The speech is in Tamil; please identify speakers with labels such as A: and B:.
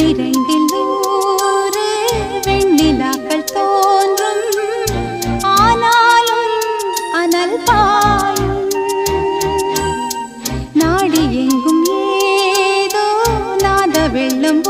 A: கண்ணிரண்டில் 100 வெண்ணிலாக்கள் தோன்றும் ஆனாலும் அனல் பாயும் நாடி எங்கும் ஏதோ நாத வெள்ளம்